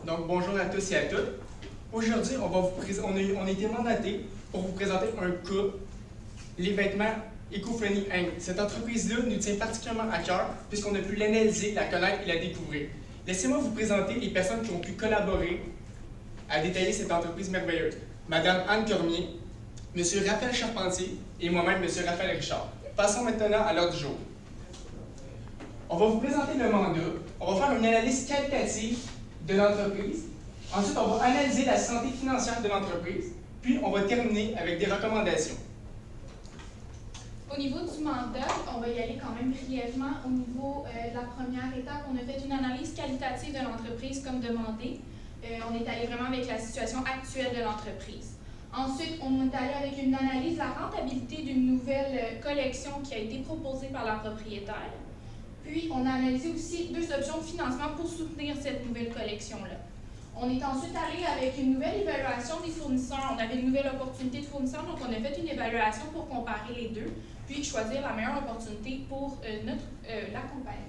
Donc, bonjour à tous et à toutes. Aujourd'hui, on a été mandaté pour vous présenter un cas, les vêtements Eco-Friendly Inc. Cette entreprise-là nous tient particulièrement à cœur puisqu'on a pu l'analyser, la connaître et la découvrir. Laissez-moi vous présenter les personnes qui ont pu collaborer à détailler cette entreprise merveilleuse. Madame Anne Cormier, Monsieur Raphaël Charpentier et moi-même, Monsieur Raphaël Richard. Passons maintenant à l'ordre du jour. On va vous présenter le mandat, on va faire une analyse qualitative de l'entreprise. Ensuite, on va analyser la santé financière de l'entreprise, puis on va terminer avec des recommandations. Au niveau du mandat, on va y aller quand même brièvement. Au niveau de la première étape, on a fait une analyse qualitative de l'entreprise comme demandé. On est allé vraiment avec la situation actuelle de l'entreprise. Ensuite, on est allé avec une analyse de la rentabilité d'une nouvelle collection qui a été proposée par la propriétaire. Puis, on a analysé aussi 2 options de financement pour soutenir cette nouvelle collection-là. On est ensuite allé avec une nouvelle évaluation des fournisseurs. On avait une nouvelle opportunité de fournisseurs, donc on a fait une évaluation pour comparer les deux, puis choisir la meilleure opportunité pour la compagnie.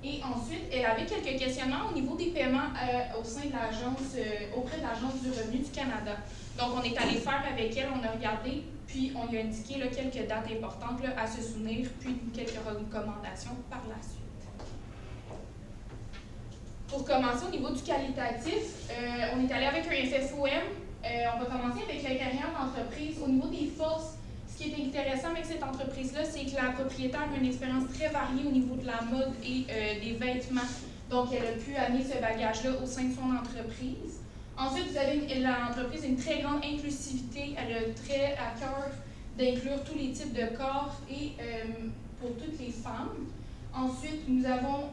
Et ensuite, elle avait quelques questionnements au niveau des paiements au sein de l'agence, auprès de l'Agence du revenu du Canada. Donc, on est allé faire avec elle, on a regardé, puis on lui a indiqué là, quelques dates importantes là, à se souvenir, puis quelques recommandations par la suite. Pour commencer au niveau du qualitatif, on est allé avec un FFOM. On va commencer avec l'intérieur d'entreprise. Au niveau des forces, ce qui est intéressant avec cette entreprise-là, c'est que la propriétaire a une expérience très variée au niveau de la mode et des vêtements. Donc, elle a pu amener ce bagage-là au sein de son entreprise. Ensuite, vous avez l'entreprise a une très grande inclusivité. Elle a très à cœur d'inclure tous les types de corps et pour toutes les femmes. Ensuite, nous avons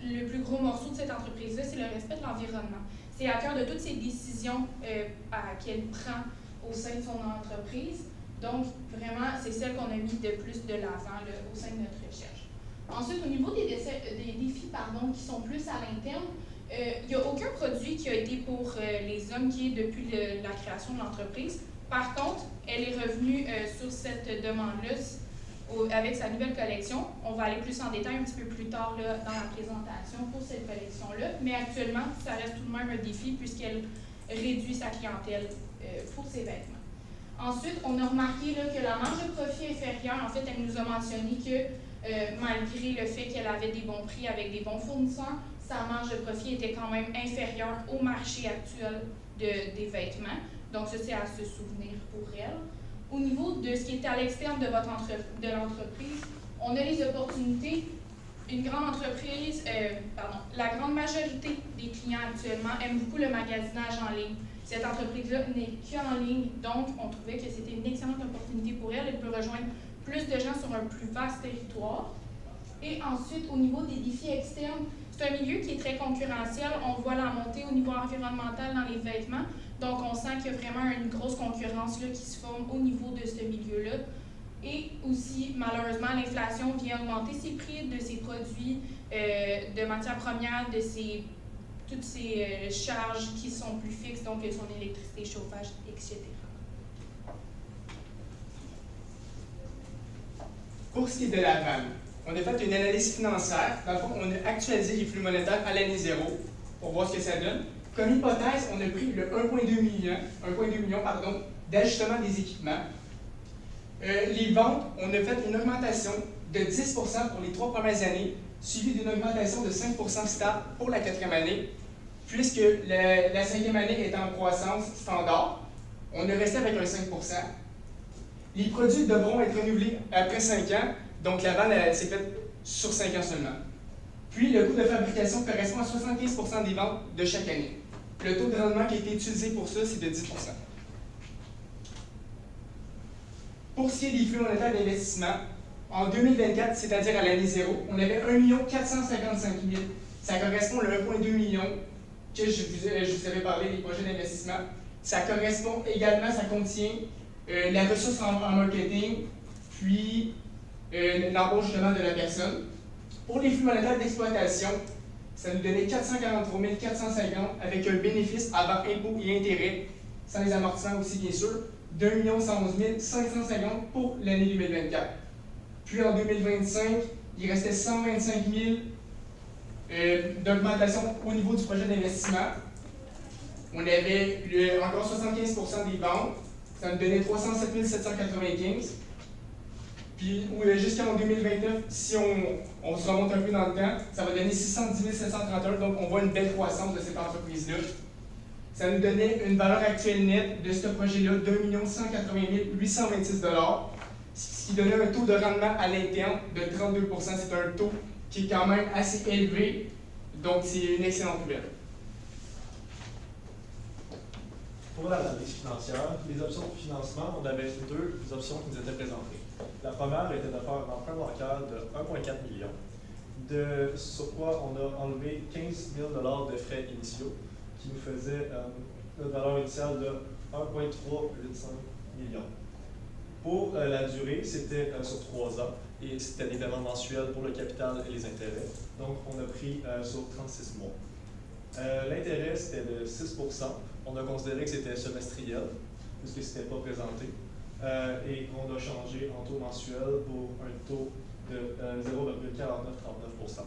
le plus gros morceau de cette entreprise-là, c'est le respect de l'environnement. C'est à cœur de toutes ces décisions qu'elle prend au sein de son entreprise. Donc, vraiment, c'est celle qu'on a mis de plus de l'avant au sein de notre recherche. Ensuite, au niveau des défis qui sont plus à l'interne, il n'y a aucun produit qui a été pour les hommes qui est depuis la création de l'entreprise. Par contre, elle est revenue sur cette demande-là avec sa nouvelle collection. On va aller plus en détail un petit peu plus tard là, dans la présentation pour cette collection-là. Mais actuellement, ça reste tout de même un défi puisqu'elle réduit sa clientèle pour ses vêtements. Ensuite, on a remarqué là, que la marge de profit inférieure, en fait, elle nous a mentionné que malgré le fait qu'elle avait des bons prix avec des bons fournisseurs, sa marge de profit était quand même inférieure au marché actuel des vêtements. Donc, ça, c'est à se souvenir pour elle. Au niveau de ce qui est à l'externe de l'entreprise, on a les opportunités. Une grande entreprise, la grande majorité des clients actuellement aiment beaucoup le magasinage en ligne. Cette entreprise-là n'est qu'en ligne, donc on trouvait que c'était une excellente opportunité pour elle. Elle peut rejoindre plus de gens sur un plus vaste territoire. Et ensuite, au niveau des défis externes, c'est un milieu qui est très concurrentiel. On voit la montée au niveau environnemental dans les vêtements. Donc, on sent qu'il y a vraiment une grosse concurrence là, qui se forme au niveau de ce milieu-là. Et aussi, malheureusement, l'inflation vient augmenter ces prix de ces produits, de matières premières, de toutes ces charges qui sont plus fixes, donc son électricité, chauffage, etc. Pour ce qui est de la vanne, on a fait une analyse financière. Dans le fond, on a actualisé les flux monétaires à l'année 0 pour voir ce que ça donne. Comme hypothèse, on a pris le 1,2 million d'ajustement des équipements. Les ventes, on a fait une augmentation de 10% pour les 3 premières années, suivie d'une augmentation de 5% stable pour la 4e année. Puisque la 5e année est en croissance standard, on est resté avec un 5%. Les produits devront être renouvelés après 5 ans, donc la vente s'est faite sur 5 ans seulement. Puis le coût de fabrication correspond à 75% des ventes de chaque année. Le taux de rendement qui a été utilisé pour ça, c'est de 10%. Pour ce qui est des flux monétaires d'investissement, en 2024, c'est-à-dire à l'année 0, on avait 1 455 000. Ça correspond au 1,2 million que je vous avais parlé des projets d'investissement. Ça correspond également, ça contient la ressource en marketing, puis l'embauche justement de la personne. Pour les flux monétaires d'exploitation, ça nous donnait 443 450 avec un bénéfice avant impôts et intérêts, sans les amortissements aussi bien sûr, d'1 111 550 pour l'année 2024. Puis en 2025, il restait 125 000 D'augmentation au niveau du projet d'investissement. On avait encore 75% des ventes. Ça nous donnait 307 795. Puis jusqu'en 2029, si on se remonte un peu dans le temps, ça va donner 610 731. Donc, on voit une belle croissance de cette entreprise-là. Ça nous donnait une valeur actuelle nette de ce projet-là d'1 180 826 $, ce qui donnait un taux de rendement à l'interne de 32 %. C'est un taux qui est quand même assez élevé. Donc, c'est une excellente nouvelle. Pour l'analyse financière, les options de financement, on avait deux options qui nous étaient présentées. La première était de faire un emprunt bancaire de 1,4 million, sur quoi on a enlevé 15 000 $ de frais initiaux, qui nous faisait une valeur initiale de 1,385 million. Pour la durée, c'était sur 3 ans et c'était des paiements mensuels pour le capital et les intérêts. Donc, on a pris sur 36 mois. L'intérêt, c'était de 6 %. On a considéré que c'était semestriel, puisque ce n'était pas présenté, et qu'on a changé en taux mensuel pour un taux de 0,4939 %,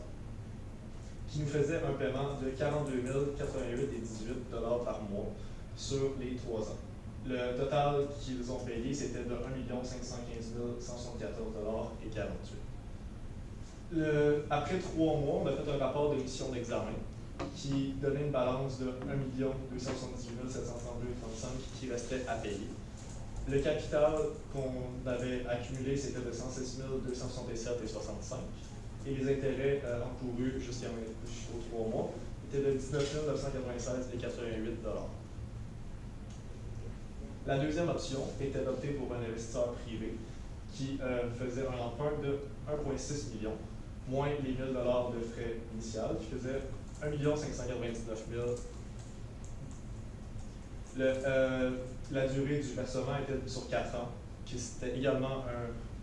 qui nous faisait un paiement de 42 088,18 $ par mois sur les 3 ans. Le total qu'ils ont payé, c'était de 1 515 174,48 $. Après 3 mois, on a fait un rapport de mission d'examen qui donnait une balance de 1 278 732,35 $ qui restait à payer. Le capital qu'on avait accumulé, c'était de 106 267,65 $. Et les intérêts encourus jusqu'aux 3 mois étaient de 19 996,88 $. La deuxième option était d'opter pour un investisseur privé qui faisait un emprunt de 1,6 million, moins les 1 000 $ de frais initiaux, qui faisait 1 599 000. La durée du versement était sur 4 ans, puis c'était également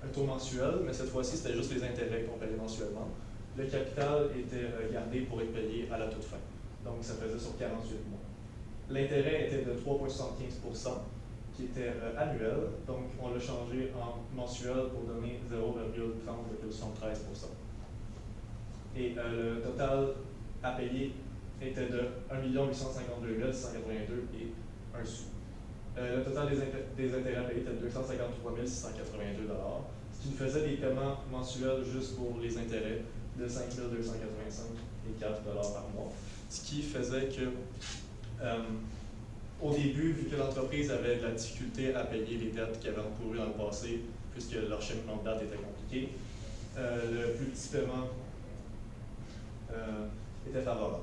un taux mensuel, mais cette fois-ci, c'était juste les intérêts qu'on payait mensuellement. Le capital était gardé pour être payé à la toute fin, donc ça faisait sur 48 mois. L'intérêt était de 3,75 %, qui était annuel, donc on l'a changé en mensuel pour donner 0,30,73 %. Et le total à payer était de 1 852 682 et 1 sou. Le total des intérêts à payer était de 253 682 $, ce qui nous faisait des paiements mensuels juste pour les intérêts de 5 285 et 4 $ par mois, ce qui faisait que au début, vu que l'entreprise avait de la difficulté à payer les dettes qu'elle avait encourues dans le passé, puisque leur cheminement de date était compliqué, le plus petit paiement était favorable.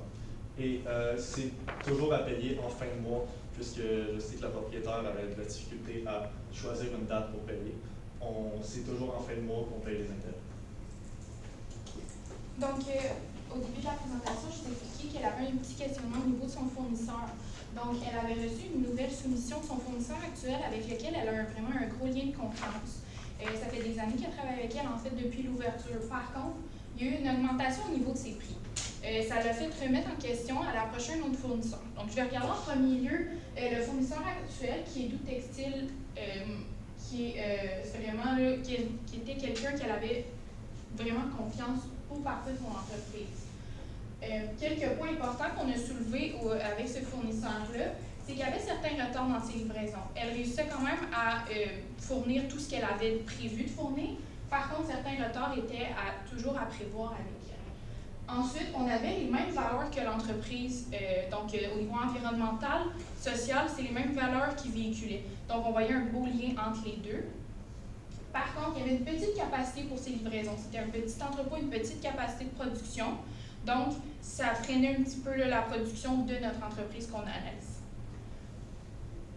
Et c'est toujours à payer en fin de mois, puisque je sais que la propriétaire avait de la difficulté à choisir une date pour payer. C'est toujours en fin de mois qu'on paye les intérêts. Donc, au début de la présentation, je t'ai expliqué qu'elle avait un petit questionnement au niveau de son fournisseur. Donc, elle avait reçu une nouvelle soumission de son fournisseur actuel avec lequel elle a vraiment un gros lien de confiance. Ça fait des années qu'elle travaille avec elle, en fait, depuis l'ouverture. Par contre, il y a eu une augmentation au niveau de ses prix. Ça l'a fait remettre en question à l'approcher un autre fournisseur. Donc, je vais regarder en premier lieu le fournisseur actuel, qui est Doux Textile, qui était quelqu'un qu'elle avait vraiment confiance pour partir de son entreprise. Quelques points importants qu'on a soulevés avec ce fournisseur-là, c'est qu'il y avait certains retards dans ses livraisons. Elle réussissait quand même à fournir tout ce qu'elle avait prévu de fournir. Par contre, certains retards étaient toujours à prévoir avec elle. Ensuite, on avait les mêmes valeurs que l'entreprise, donc au niveau environnemental, social, c'est les mêmes valeurs qui véhiculaient. Donc, on voyait un beau lien entre les deux. Par contre, il y avait une petite capacité pour ces livraisons. C'était un petit entrepôt, une petite capacité de production. Donc, ça freinait un petit peu la production de notre entreprise qu'on analyse.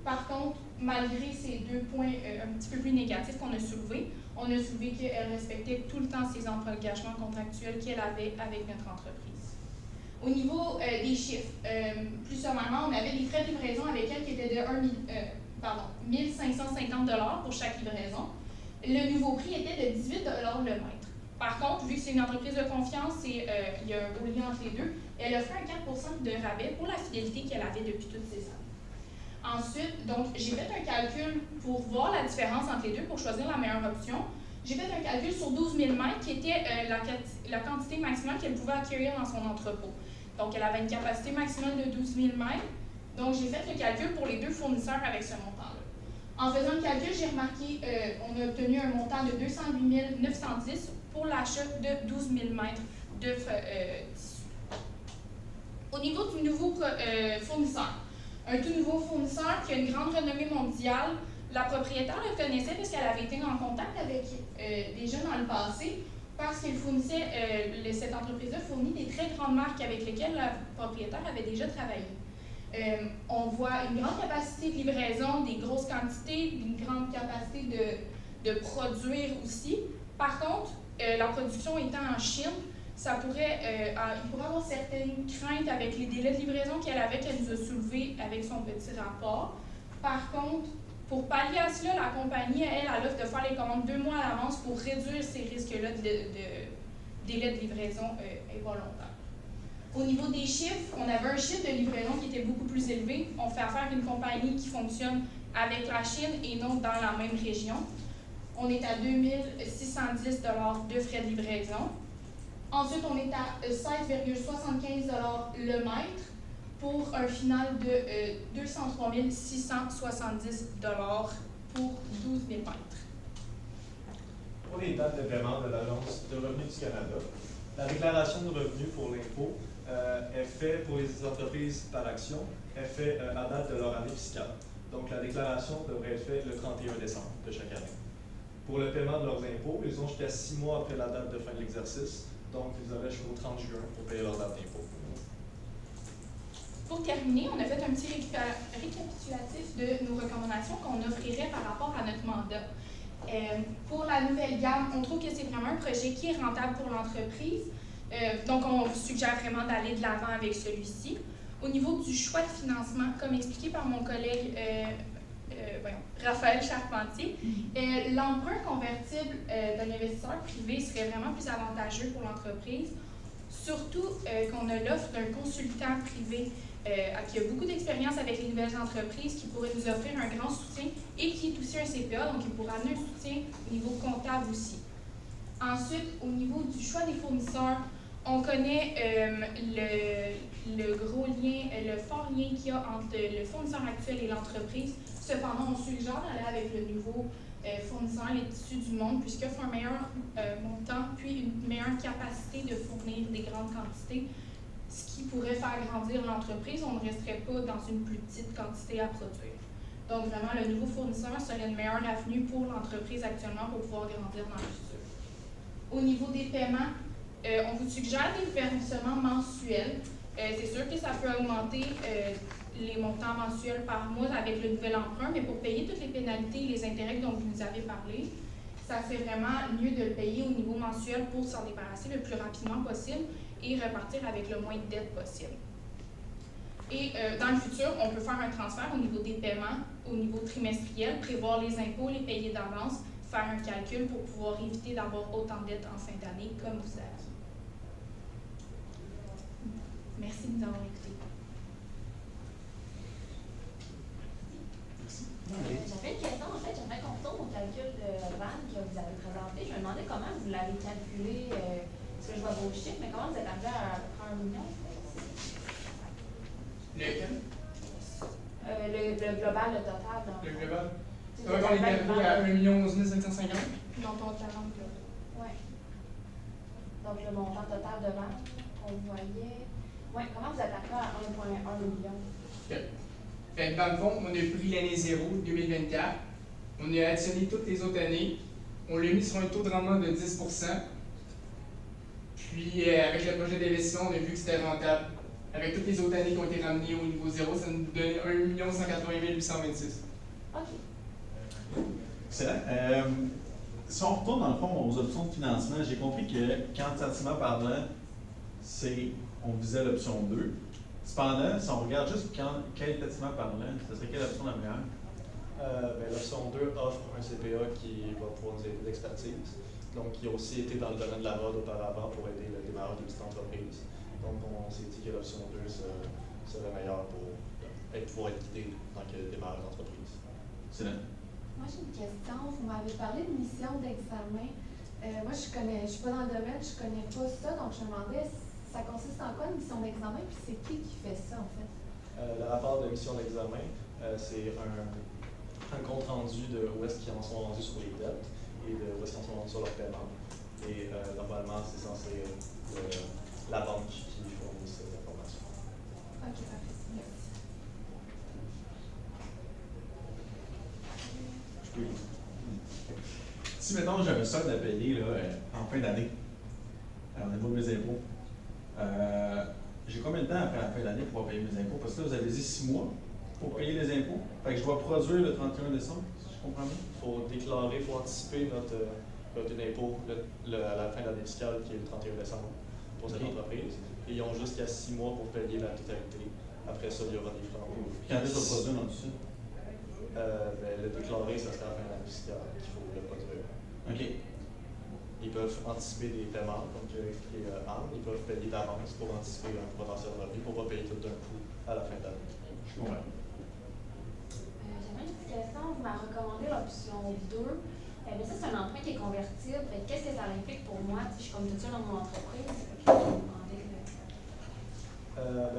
Par contre, malgré ces deux points un petit peu plus négatifs qu'on a soulevés, on a soulevé qu'elle respectait tout le temps ses engagements contractuels qu'elle avait avec notre entreprise. Au niveau des chiffres, plus sommairement, on avait des frais de livraison avec elle qui étaient de 1 550 $ pour chaque livraison. Le nouveau prix était de 18 $ le mètre. Par contre, vu que c'est une entreprise de confiance et il y a un beau lien entre les deux, elle a fait un 4 % de rabais pour la fidélité qu'elle avait depuis toutes ces années. Ensuite, donc, j'ai fait un calcul pour voir la différence entre les deux, pour choisir la meilleure option. J'ai fait un calcul sur 12 000 mètres qui était la quantité maximale qu'elle pouvait acquérir dans son entrepôt. Donc, elle avait une capacité maximale de 12 000 mètres. Donc, j'ai fait le calcul pour les deux fournisseurs avec ce montant-là. En faisant le calcul, j'ai remarqué on a obtenu un montant de 208 910 pour l'achat de 12 000 mètres de tissu. Au niveau du nouveau fournisseur, un tout nouveau fournisseur qui a une grande renommée mondiale, la propriétaire le connaissait parce qu'elle avait été en contact avec des gens dans le passé parce qu'elle fournissait, cette entreprise-là fournit des très grandes marques avec lesquelles la propriétaire avait déjà travaillé. On voit une grande capacité de livraison, des grosses quantités, une grande capacité de produire aussi. Par contre, la production étant en Chine, il pourrait avoir certaines craintes avec les délais de livraison qu'elle nous a soulevés avec son petit rapport. Par contre, pour pallier à cela, la compagnie, elle offre de faire les commandes 2 mois à l'avance pour réduire ces risques-là de délai de livraison involontaire. Au niveau des chiffres, on avait un chiffre de livraison qui était beaucoup plus élevé. On fait affaire avec une compagnie qui fonctionne avec la Chine et non dans la même région. On est à 2 610 $ de frais de livraison. Ensuite, on est à 16,75 $ le mètre pour un final de 203 670 $ pour 12 000 mètres. Pour les dates de paiement de l'Agence de revenus du Canada, la déclaration de revenus pour l'impôt est faite pour les entreprises par action, est faite à date de leur année fiscale. Donc, la déclaration devrait être faite le 31 décembre de chaque année. Pour le paiement de leurs impôts, ils ont jusqu'à 6 mois après la date de fin de l'exercice. Donc, ils auraient jusqu'au 30 juin pour payer leur date d'impôt. Pour terminer, on a fait un petit récapitulatif de nos recommandations qu'on offrirait par rapport à notre mandat. Pour la nouvelle gamme, on trouve que c'est vraiment un projet qui est rentable pour l'entreprise. Donc, on vous suggère vraiment d'aller de l'avant avec celui-ci. Au niveau du choix de financement, comme expliqué par mon collègue Raphaël Charpentier, l'emprunt convertible d'un investisseur privé serait vraiment plus avantageux pour l'entreprise, surtout qu'on a l'offre d'un consultant privé qui a beaucoup d'expérience avec les nouvelles entreprises, qui pourrait nous offrir un grand soutien et qui est aussi un CPA, donc il pourra amener un soutien au niveau comptable aussi. Ensuite, au niveau du choix des fournisseurs, on connaît le gros lien, le fort lien qu'il y a entre le fournisseur actuel et l'entreprise. Cependant, on suggère d'aller avec le nouveau fournisseur, les tissus du monde, puisqu'il offre un meilleur montant, puis une meilleure capacité de fournir des grandes quantités, ce qui pourrait faire grandir l'entreprise. On ne resterait pas dans une plus petite quantité à produire. Donc, vraiment, le nouveau fournisseur serait une meilleure avenue pour l'entreprise actuellement pour pouvoir grandir dans le futur. Au niveau des paiements, on vous suggère des versements mensuels. C'est sûr que ça peut augmenter les montants mensuels par mois avec le nouvel emprunt, mais pour payer toutes les pénalités et les intérêts dont vous nous avez parlé, ça serait vraiment mieux de le payer au niveau mensuel pour s'en débarrasser le plus rapidement possible et repartir avec le moins de dettes possible. Et dans le futur, on peut faire un transfert au niveau des paiements, au niveau trimestriel, prévoir les impôts, les payer d'avance, faire un calcul pour pouvoir éviter d'avoir autant de dettes en fin d'année comme vous avez. Merci de nous avoir écoutés. J'avais une question, en fait, j'aimerais qu'on retourne au calcul de vanne que vous avez présenté. Je me demandais comment vous l'avez calculé, parce que je vois vos chiffres, mais comment vous êtes arrivé à peu près 1 million? Lequel? Le global, le total. Le global? C'est vrai qu'on est arrivé à 1 11 550? Dans ton 40 là. Oui. Donc, le montant total de vente qu'on voyait. Oui, comment vous êtes arrivé à 1,1 million? Okay. Fait que dans le fond, on a pris l'année 0, 2024, on a additionné toutes les autres années, on l'a mis sur un taux de rendement de 10 %. Puis, avec le projet d'investissement, on a vu que c'était rentable. Avec toutes les autres années qui ont été ramenées au niveau 0, ça nous donnait 1 180 826. OK. Excellent. Si on retourne dans le fond aux options de financement, j'ai compris que quantitativement parlant, on visait l'option 2. Cependant, si on regarde juste qualitativement parlant, ce serait quelle option la meilleure? L'option 2 offre un CPA qui va pouvoir nous aider d'expertise, donc qui a aussi été dans le domaine de la mode auparavant pour aider le démarrage de petites entreprises. Donc, on s'est dit que l'option 2 serait meilleure pour pouvoir être guidé dans le démarrage d'entreprise. Excellent. Moi, j'ai une question. Vous m'avez parlé de mission d'examen. Moi, je suis pas dans le domaine, je connais pas ça, donc je me demandais, ça consiste en quoi une mission d'examen, puis c'est qui fait ça, en fait? Le rapport de mission d'examen, c'est un compte rendu de où est-ce qu'ils en sont rendus sur les dettes et de où est-ce qu'ils en sont rendus sur leur paiement. Et normalement, c'est censé être la banque qui fournit ces informations. Ok, parfait. Merci. Si, mettons, j'ai un solde à payer là, en fin d'année, on a pas mes impôts, j'ai combien de temps après la fin de l'année pour pouvoir payer mes impôts? Parce que là, vous avez dit 6 mois pour payer les impôts. Fait que je dois produire le 31 décembre, si je comprends bien. Il faut déclarer, il faut anticiper notre impôt à la fin de l'année fiscale qui est le 31 décembre pour cette entreprise. Et ils ont jusqu'à 6 mois pour payer la totalité. Après ça, il y aura des francs. Quand est-ce qu'on produit dans tout ça? Le déclarer, ça sera à la fin de l'année fiscale qu'il faut le produire. OK. Ils peuvent anticiper des paiements, comme tu as expliqué Anne. Ils peuvent payer d'avance pour anticiper un potentiel revenu pour ne pas payer tout d'un coup à la fin de l'année. Je comprends. J'avais une petite question. Vous m'avez recommandé l'option 2. Mais ça, c'est un emprunt qui est convertible. Qu'est-ce que ça implique pour moi? Si je suis comme toute seule dans mon entreprise, je me demandais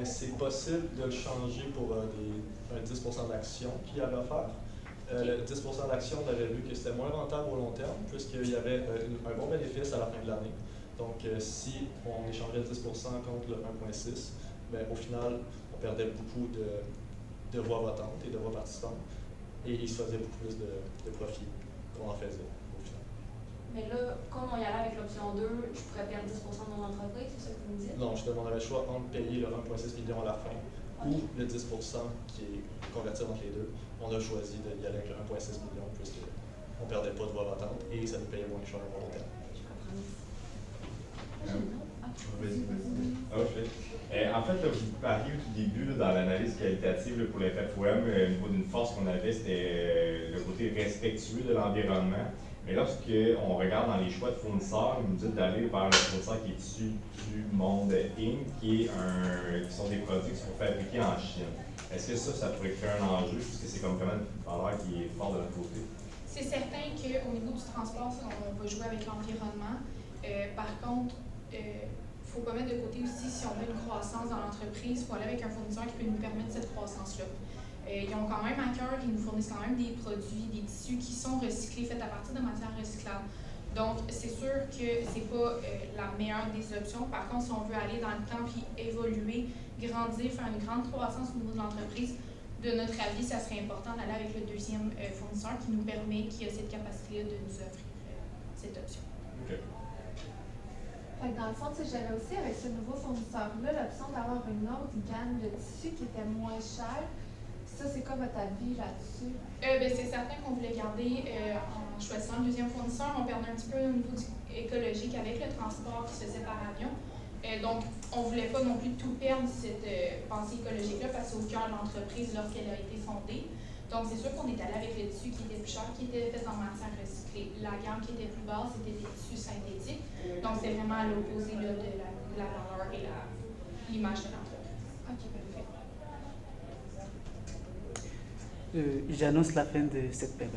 c'est possible de le changer pour un 10% d'action qu'il y avait offert. Le 10% d'action, on avait vu que c'était moins rentable au long terme, puisqu'il y avait un bon bénéfice à la fin de l'année. Donc, si on échangeait 10% contre le 1,6, au final, on perdait beaucoup de voix votantes et de voix participantes, et il se faisait beaucoup plus de profit qu'on en faisait au final. mais là, comme on y allait avec l'option 2, je pourrais perdre 10% de mon entreprise, c'est ça que vous me dites? Non, justement, on avait le choix entre payer le 1,6 million à la fin ou le 10% qui est convertible entre les deux. On a choisi d'y aller avec le 1,6 million puisqu'on ne perdait pas de voix votantes et ça nous payait moins cher au long terme. Je comprends. En fait, là, vous parliez au tout début là, dans l'analyse qualitative là, pour les FFOM, au niveau d'une force qu'on avait, c'était le côté respectueux de l'environnement. Mais lorsqu'on regarde dans les choix de fournisseurs, vous nous dites d'aller vers le fournisseur qui est issu du monde Inc., qui sont des produits qui sont fabriqués en Chine. Est-ce que ça pourrait créer un enjeu, puisque c'est comme vraiment une valeur qui est forte de notre côté? C'est certain qu'au niveau du transport, on va jouer avec l'environnement. Par contre, il ne faut pas mettre de côté aussi, si on veut une croissance dans l'entreprise, il faut aller avec un fournisseur qui peut nous permettre cette croissance-là. Ils ont quand même à cœur, ils nous fournissent quand même des produits, des tissus qui sont recyclés, faits à partir de matières recyclables. Donc, c'est sûr que c'est pas la meilleure des options. Par contre, si on veut aller dans le temps puis évoluer, grandir, faire une grande croissance au niveau de l'entreprise, de notre avis, ça serait important d'aller avec le deuxième fournisseur qui nous permet, qui a cette capacité-là de nous offrir cette option. Okay. Fait que dans le fond, j'avais aussi avec ce nouveau fournisseur-là l'option d'avoir une autre gamme de tissus qui était moins chère. Ça, c'est quoi votre avis là-dessus? C'est certain qu'on voulait garder, en choisissant le deuxième fournisseur, on perdait un petit peu au niveau écologique avec le transport qui se faisait par avion. Donc, on ne voulait pas non plus tout perdre cette pensée écologique-là parce que c'est au cœur de l'entreprise lorsqu'elle a été fondée. Donc, c'est sûr qu'on est allé avec le tissu qui était plus cher, qui était fait en matière recyclée. La gamme qui était plus basse, c'était des tissus synthétiques. Donc, c'est vraiment à l'opposé de la valeur et l'image de l'entreprise. Ok, parfait. J'annonce la fin de cette période.